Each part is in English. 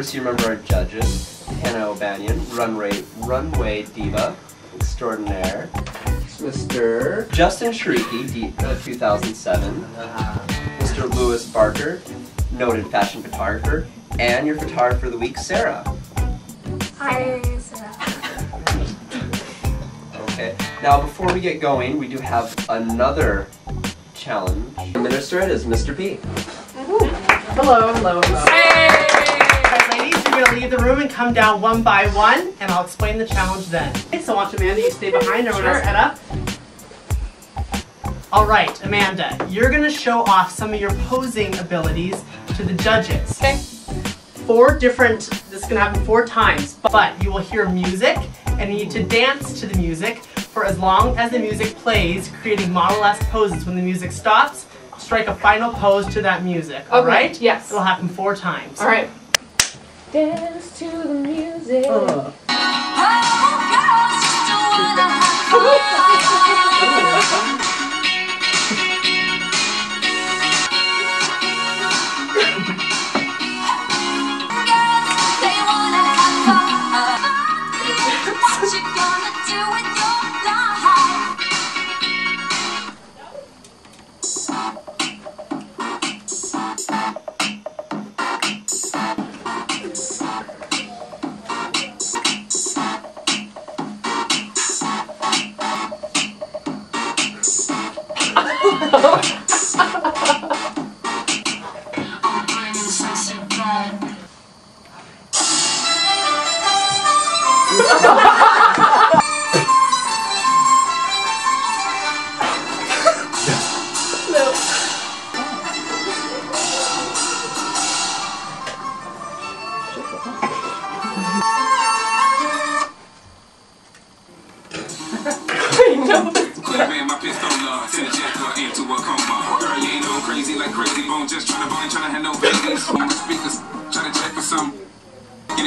course, you remember our judges: Hannah O'Banion, runway diva extraordinaire; Mr. Justin Shariki, 2007; Mr. Lewis Barker, noted fashion photographer; and your photographer of the week, Sarah. Hi, Sarah. Okay, now before we get going, we do have another challenge. Administer it is Mr. P. Hello, hello, hello. Hey! Alright, ladies, you're going to leave the room and come down one by one, and I'll explain the challenge then. Okay, so watch Amanda, you stay behind, everyone else head up. Alright, Amanda, you're going to show off some of your posing abilities to the judges. Okay. This is going to happen 4 times, but you will hear music, and you need to dance to the music for as long as the music plays, creating model-esque poses. When the music stops, strike a final pose to that music, alright? Yes. It'll happen 4 times. Alright. Dance to the music.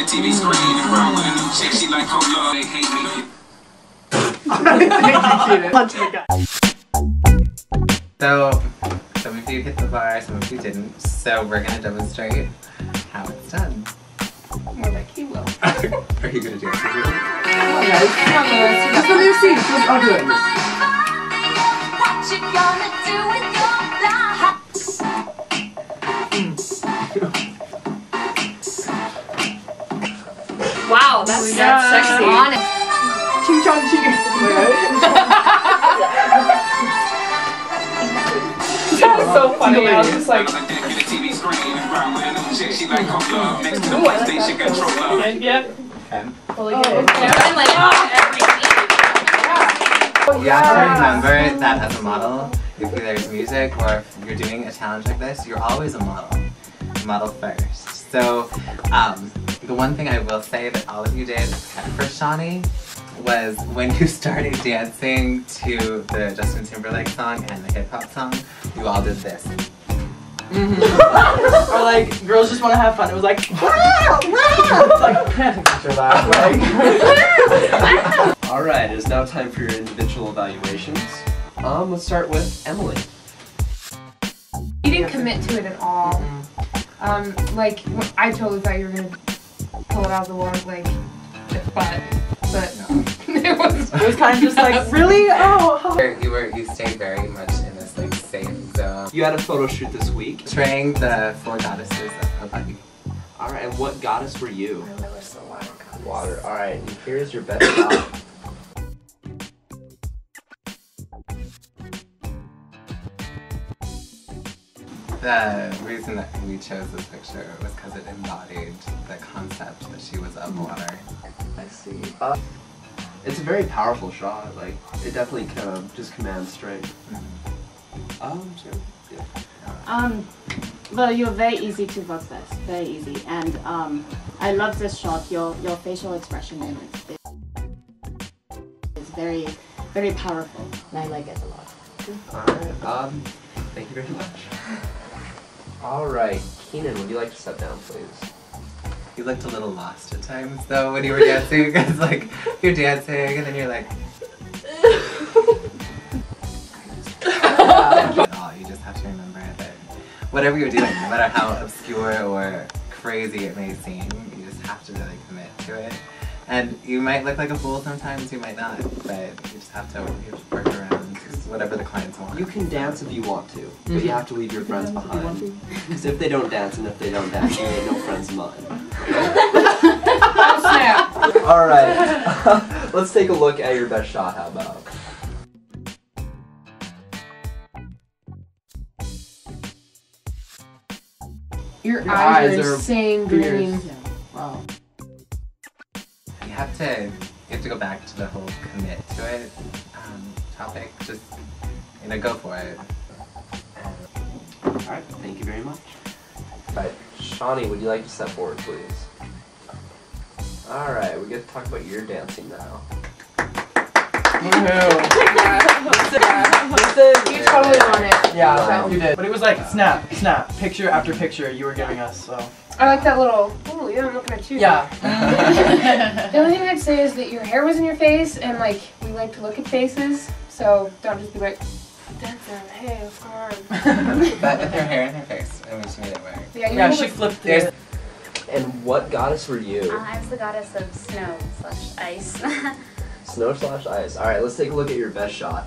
TV screen and run with a new chick. She like cola. They hate me. Punch the guy. So, some of you hit the bar, some of you didn't. So we're gonna demonstrate how it's done. More like he will. Are you gonna do it? Just from your seat. I'll do it. What you gonna do with your life? Wow, that's sexy. On it. Ching chong ching. That's so funny. I was just like, TV screen and run with a new chick. She like cola. Next to the PlayStation controller. yep. Fully good. You have to remember that as a model, if there's music or if you're doing a challenge like this, you're always a model. Model first. So, the one thing I will say that all of you did except for Shawnee was when you started dancing to the Justin Timberlake song and the hip hop song, you all did this. Or like, girls just want to have fun. It was like, wow, wow. It's like, can't picture that. Alright, it is now time for your individual evaluations. Let's start with Emily. You didn't commit to it at all. Like, I totally thought you were gonna pull it out of the water, like, but it was kind of just like, really? Oh. You stayed very much in this like safe zone. You had a photo shoot this week. Portraying the 4 goddesses of Hawaii. Alright, and what goddess were you? I was the water goddess. Water. Alright, and here's your best shot. The reason that we chose this picture was because it embodied the concept that she was of water. I see. It's a very powerful shot. Like, it definitely kind of just commands strength. Sure. Yeah. Well, you're very easy to work with, very easy, and I love this shot. Your facial expression in it is very, very powerful, and I like it a lot. Alright, thank you very much. Alright, Keenan, would you like to sit down, please? You looked a little lost at times, though, when you were dancing, because, like, you're dancing, and then you're like... You just have to remember that whatever you're doing, no matter how obscure or crazy it may seem, have to really commit to it. And you might look like a fool sometimes, you might not, but you just have to work around whatever the clients want. You can dance if you want to, but you have to leave your friends behind. Because if they don't dance, and if they don't dance, you ain't no friends of mine. Oh snap! Alright, let's take a look at your best shot, how about? Your eyes are are insane green. Wow. You have to go back to the whole commit to it topic. Just, go for it. Alright, thank you very much. Alright, Shawnee, would you like to step forward, please? Alright, we get to talk about your dancing now. You totally won it. Yeah, you did. But it was like snap, snap, picture after picture you were giving us, so. I like that little, ooh, yeah, I'm looking at you. Yeah. The only thing I'd say is that your hair was in your face, and like, we like to look at faces, so don't just be like, Dancer, hey, what's going on? But with her hair in her face, and we just made it work. Yeah, she flipped it. And what goddess were you? I was the goddess of snow/ice. Snow/ice. Alright, let's take a look at your best shot.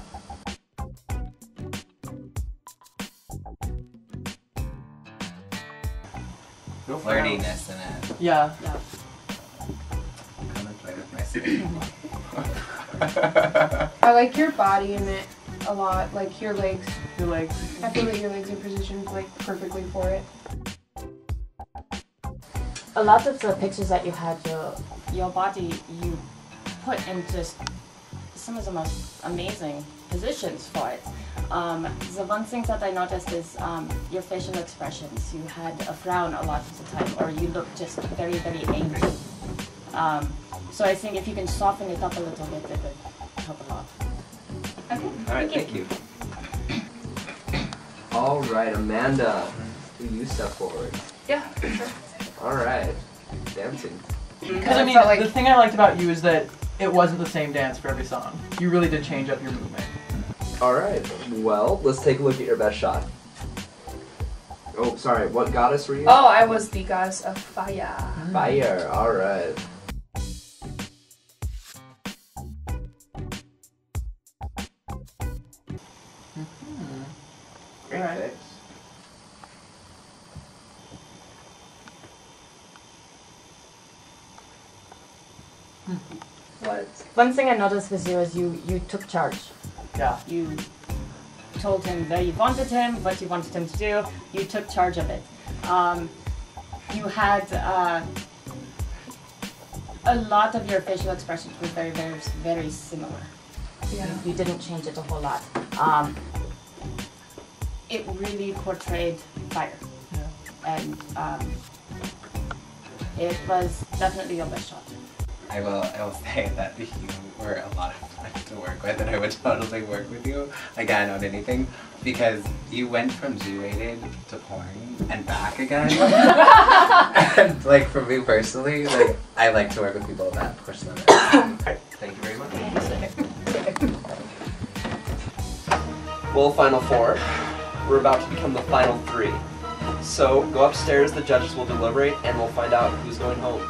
Flirtiness in it. Yeah. Come and play with my city. I like your body in it a lot, like your legs. Your legs. I feel that your legs are positioned like perfectly for it. A lot of the pictures that you had, your body, you put in just some of the most amazing positions for it. The one thing that I noticed is your facial expressions. You had a frown a lot of the time, or you looked just very, very angry. So I think if you can soften it up a little bit, it would help a lot. Okay. Alright, thank you. Alright, Amanda, will you step forward? Yeah, sure. Alright, dancing. Because I mean, the thing I liked about you is that it wasn't the same dance for every song. You really did change up your movement. Alright, well, let's take a look at your best shot. Oh, sorry, what goddess were you? Oh, I was the goddess of fire. Fire, alright. Great fix. What? One thing I noticed with you is you took charge. Yeah. You told him where you wanted him, what you wanted him to do. You took charge of it. You had a lot of your facial expressions were very, very, very similar. Yeah. You didn't change it a whole lot. It really portrayed fire. Yeah. And it was definitely your best shot. I will say that you were a lot of fun to work with, and I would totally work with you again on anything, because you went from G-rated to porn and back again. And like for me personally, like I like to work with people that push them. Thank you very much. Well, final four. We're about to become the final three. So go upstairs, the judges will deliberate, and we'll find out who's going home.